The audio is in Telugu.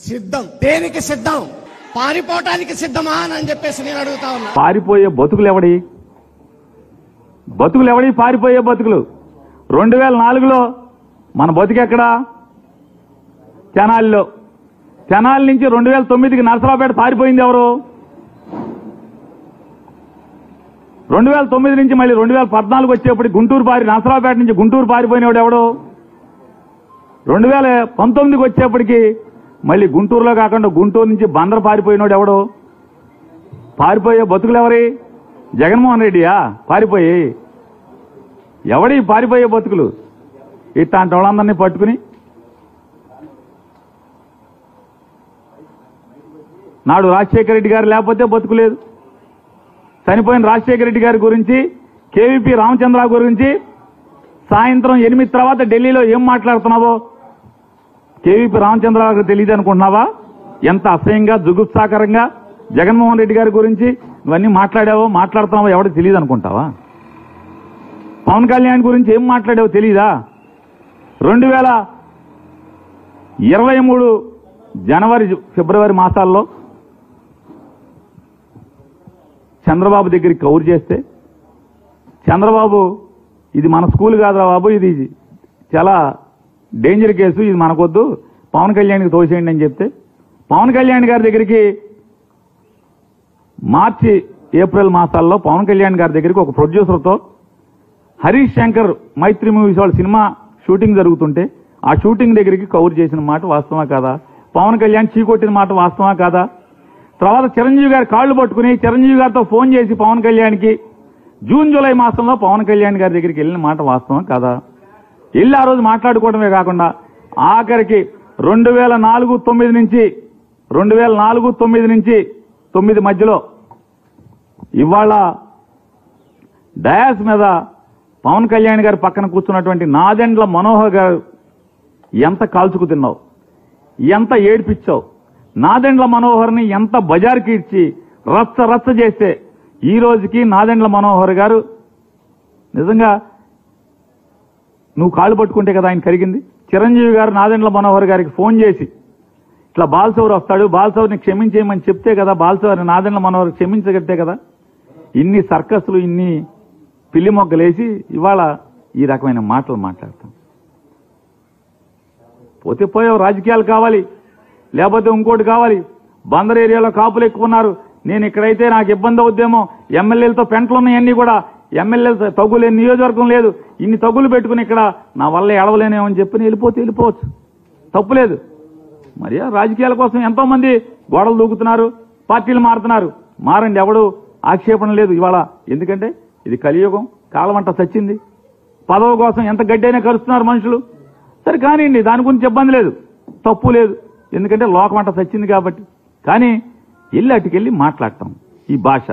సిద్ధం. దేనికి సిద్ధం? పారిపోవటానికి సిద్ధమా అని చెప్పేసి నేను అడుగుతా ఉన్నా. పారిపోయే బతుకులు ఎవడి? పారిపోయే బతుకులు 2004లో మన బతుకెక్కడా? తెనాలిలో. తెనాలి నుంచి 2009కి నరసరావుపేట పారిపోయింది ఎవరు? 2009 నుంచి మళ్ళీ 2014 వచ్చేప్పటికి నరసరావుపేట నుంచి గుంటూరు పారిపోయినవాడు ఎవడు? 2019కి వచ్చేప్పటికి మళ్ళీ గుంటూరులో కాకుండా గుంటూరు నుంచి బందర్ పారిపోయినోడు ఎవడు? పారిపోయే బతుకులు ఎవరి? జగన్మోహన్ రెడ్డియా పారిపోయి? ఎవడి పారిపోయే బతుకులు? ఇట్లాంటి వాళ్ళందరినీ పట్టుకుని నాడు రాజశేఖర రెడ్డి గారు లేకపోతే బతుకు లేదు. చనిపోయిన రాజశేఖర రెడ్డి గారి గురించి, కేవీపీ రామచంద్రరావు గురించి సాయంత్రం 8 తర్వాత ఢిల్లీలో ఏం మాట్లాడుతున్నావో కేవీపీ రామచంద్రరావు తెలియదు అనుకుంటున్నావా? ఎంత అసహ్యంగా జుగుప్సాకరంగా జగన్మోహన్ రెడ్డి గారి గురించి ఇవన్నీ మాట్లాడుతున్నావో ఎవరికి తెలియదు అనుకుంటావా? పవన్ కళ్యాణ్ గురించి ఏం మాట్లాడావో తెలీదా? 2023 జనవరి ఫిబ్రవరి మాసాల్లో చంద్రబాబు దగ్గరికి కౌరు చేస్తే చంద్రబాబు ఇది మన స్కూల్ కాదురా బాబు, ఇది చాలా డేంజర్ కేసు, ఇది మనకొద్దు, పవన్ కళ్యాణ్కి తోసేయండి అని చెప్తే పవన్ కళ్యాణ్ గారి దగ్గరికి మార్చి ఏప్రిల్ మాసాల్లో పవన్ కళ్యాణ్ గారి దగ్గరికి ఒక ప్రొడ్యూసర్తో హరీష్ శంకర్ మైత్రి మూవీస్ వాళ్ళ సినిమా షూటింగ్ జరుగుతుంటే ఆ షూటింగ్ దగ్గరికి కవర్ చేసిన మాట వాస్తవా కాదా? పవన్ కళ్యాణ్ చీకొట్టిన మాట వాస్తవా కాదా? తర్వాత చిరంజీవి గారి కాళ్లు పట్టుకుని చిరంజీవి గారితో ఫోన్ చేసి పవన్ కళ్యాణ్కి జూన్ జూలై మాసంలో పవన్ కళ్యాణ్ గారి దగ్గరికి వెళ్ళిన మాట వాస్తవం కాదా? వెళ్ళి ఆ రోజు మాట్లాడుకోవడమే కాకుండా ఆఖరికి 2004-9 నుంచి 9 మధ్యలో ఇవాళ డయాస్ మీద పవన్ కళ్యాణ్ గారి పక్కన కూర్చున్నటువంటి నాదెండ్ల మనోహర్ గారు ఎంత కాల్చుకు తిన్నావు, ఎంత ఏడిపించావు, నాదెండ్ల మనోహర్ని ఎంత బజార్కి ఇచ్చి రచ్చ చేస్తే ఈ రోజుకి నాదెండ్ల మనోహర్ గారు నిజంగా నువ్వు కాళ్ళు పట్టుకుంటే కదా ఆయన కరిగింది. చిరంజీవి గారు నాదెండ్ల మనోహర్ గారికి ఫోన్ చేసి ఇట్లా బాలసౌర్ వస్తాడు, బాలసౌర్ని క్షమించేయమని చెప్తే కదా బాలసౌర్ నాదెండ్ల మనోహర్ క్షమించగట్టే కదా. ఇన్ని సర్కస్లు, ఇన్ని పిల్లి మొగ్గలేసి ఇవాళ ఈ రకమైన మాటలు మాట్లాడతాం. పోయావు, రాజకీయాలు కావాలి, లేకపోతే ఇంకోటి కావాలి. బందర్ ఏరియాలో కాపులు ఎక్కువ ఉన్నారు, నేను ఇక్కడైతే నాకు ఇబ్బంది అవుద్దేమో, ఎమ్మెల్యేలతో పెంటలున్నాయన్నీ కూడా, ఎమ్మెల్యేలతో తగ్గులేని నియోజకవర్గం లేదు, ఇన్ని తగ్గులు పెట్టుకుని ఇక్కడ నా వల్ల ఎడవలేనేమని చెప్పి వెళ్ళిపోవచ్చు, తప్పులేదు. మరి రాజకీయాల కోసం ఎంతో మంది గోడలు దూకుతున్నారు, పార్టీలు మారుతున్నారు. మారండి, ఎవడు ఆక్షేపణ లేదు ఇవాళ. ఎందుకంటే ఇది కలియుగం, కాలమంట చచ్చింది. పదవి కోసం ఎంత గడ్డైనా కలుస్తున్నారు మనుషులు. సరే కానివ్వండి, దాని గురించి ఇబ్బంది లేదు, తప్పు లేదు, ఎందుకంటే లోకమంట చచ్చింది కాబట్టి. కానీ అటుకెళ్ళి మాట్లాడతాం ఈ భాష.